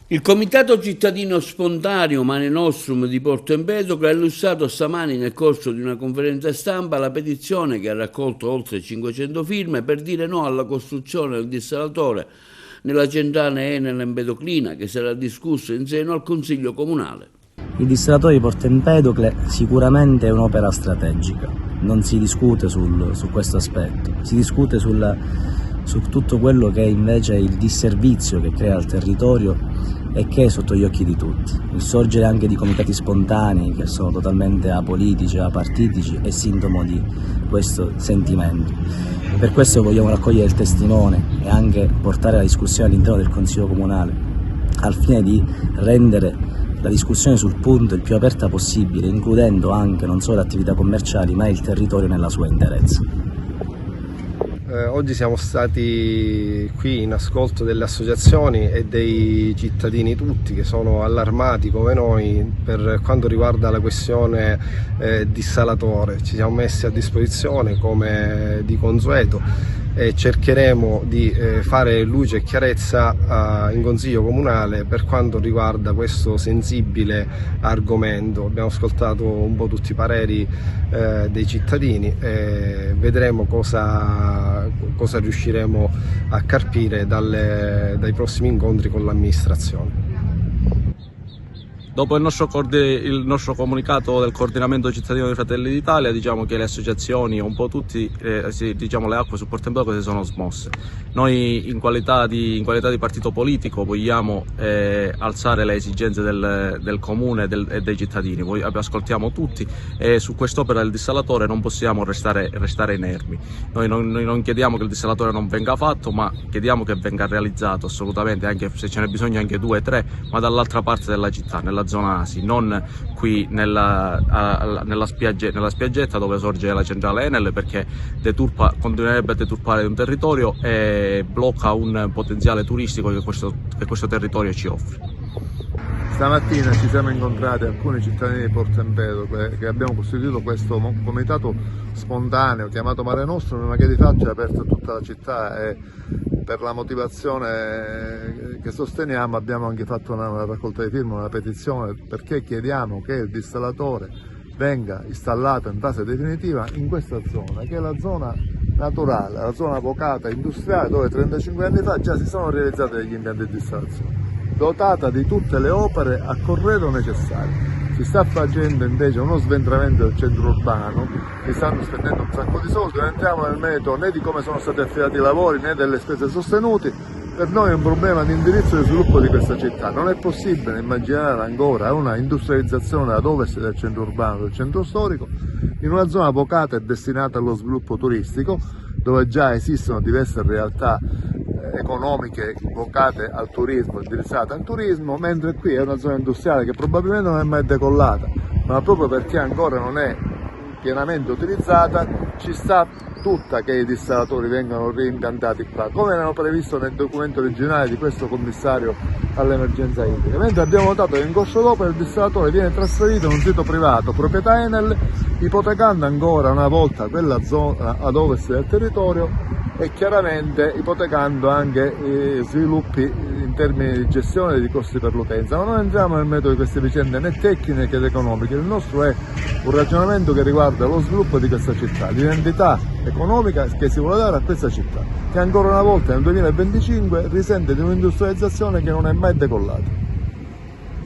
Il Comitato Cittadino Spontaneo Mare Nostrum di Porto Empedocle ha illustrato stamani nel corso di una conferenza stampa la petizione che ha raccolto oltre 500 firme per dire no alla costruzione del dissalatore nella centrale Enel Empedoclina, che sarà discusso in seno al Consiglio Comunale. Il dissalatore di Porto Empedocle sicuramente è un'opera strategica, non si discute su questo aspetto, si discute su tutto quello che è invece il disservizio che crea al territorio e che è sotto gli occhi di tutti. Il sorgere anche di comitati spontanei che sono totalmente apolitici, apartitici, è sintomo di questo sentimento. Per questo vogliamo raccogliere il testimone e anche portare la discussione all'interno del Consiglio Comunale, al fine di rendere la discussione sul punto il più aperta possibile, includendo anche non solo le attività commerciali ma il territorio nella sua interezza. Oggi siamo stati qui in ascolto delle associazioni e dei cittadini tutti che sono allarmati come noi per quanto riguarda la questione dissalatore. Ci siamo messi a disposizione come di consueto e cercheremo di fare luce e chiarezza in Consiglio Comunale per quanto riguarda questo sensibile argomento. Abbiamo ascoltato un po' tutti i pareri dei cittadini e vedremo cosa riusciremo a carpire dai prossimi incontri con l'amministrazione. Dopo il nostro comunicato del coordinamento cittadino dei Fratelli d'Italia, diciamo che le associazioni, un po' tutti, diciamo le acque su Porto Empedocle si sono smosse. Noi in qualità di partito politico vogliamo alzare le esigenze del comune e dei cittadini, ascoltiamo tutti e su quest'opera del dissalatore non possiamo restare inermi. Noi non chiediamo che il dissalatore non venga fatto, ma chiediamo che venga realizzato assolutamente, anche se ce n'è bisogno anche 2 o 3, ma dall'altra parte della città, nella zona Asi, non qui nella spiaggetta dove sorge la centrale Enel, perché continuerebbe a deturpare un territorio e blocca un potenziale turistico che questo territorio ci offre. Stamattina ci siamo incontrati alcuni cittadini di Porto Empedocle che abbiamo costituito questo comitato spontaneo chiamato Mare Nostrum, ma che di fatto è aperto a tutta la città e per la motivazione che sosteniamo abbiamo anche fatto una raccolta di firme, una petizione, perché chiediamo che il dissalatore venga installato in fase definitiva in questa zona, che è la zona naturale, la zona vocata industriale, dove 35 anni fa già si sono realizzati degli impianti di dissalazione, dotata di tutte le opere a corredo necessarie. Si sta facendo invece uno sventramento del centro urbano, si stanno spendendo un sacco di soldi, non entriamo nel merito né di come sono stati affidati i lavori né delle spese sostenute. Per noi è un problema di indirizzo e di sviluppo di questa città. Non è possibile immaginare ancora una industrializzazione ad ovest del centro urbano, del centro storico, in una zona vocata e destinata allo sviluppo turistico, dove già esistono diverse realtà economiche vocate al turismo, indirizzate al turismo, mentre qui è una zona industriale che probabilmente non è mai decollata, ma proprio perché ancora non è pienamente utilizzata ci sta tutta che i dissalatori vengano reimpiantati qua, come erano previsto nel documento originale di questo commissario all'emergenza idrica, mentre abbiamo notato che in corso d'opera il dissalatore viene trasferito in un sito privato, proprietà Enel, ipotecando ancora una volta quella zona ad ovest del territorio e chiaramente ipotecando anche sviluppi in termini di gestione dei costi per l'utenza. Ma non entriamo nel metodo di queste vicende né tecniche né economiche, il nostro è un ragionamento che riguarda lo sviluppo di questa città, l'identità economica che si vuole dare a questa città, che ancora una volta nel 2025 risente di un'industrializzazione che non è mai decollata.